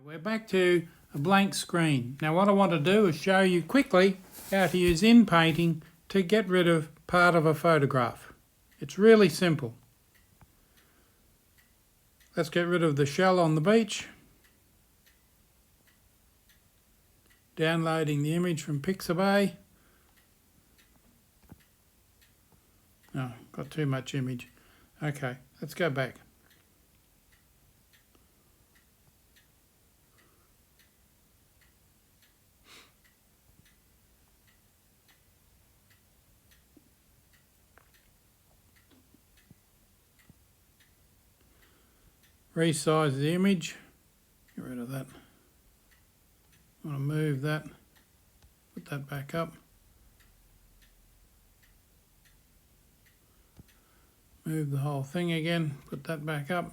We're back to a blank screen. Now what I want to do is show you quickly how to use Inpainting to get rid of part of a photograph. It's really simple. Let's get rid of the shell on the beach. Downloading the image from Pixabay. Oh, got too much image. Okay, let's go back. Resize the image, get rid of that. I want to move that, put that back up. Move the whole thing again, put that back up.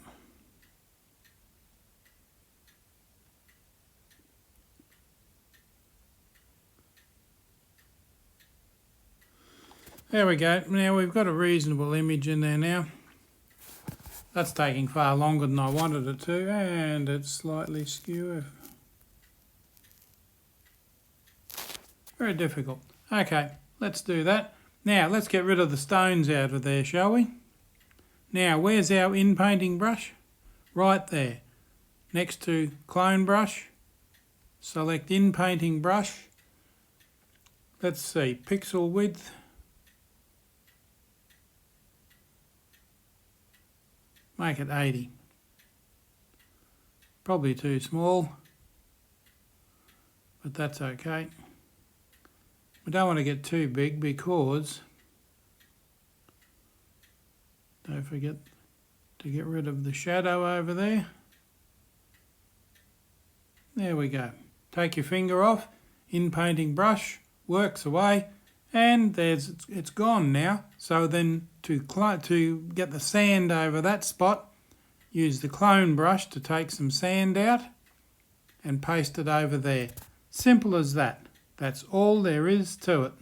There we go. Now we've got a reasonable image in there now. That's taking far longer than I wanted it to, and it's slightly skew. Very difficult. Okay, let's do that. Now let's get rid of the stones out of there, shall we? Now where's our Inpainting brush? Right there. Next to clone brush, select Inpainting brush. Let's see, pixel width. Make it 80. Probably too small, but that's okay. We don't want to get too big because don't forget to get rid of the shadow over there. There we go. Take your finger off, Inpainting brush, works away, and it's gone now. So then to get the sand over that spot, use the clone brush to take some sand out and paste it over there. Simple as that. That's all there is to it.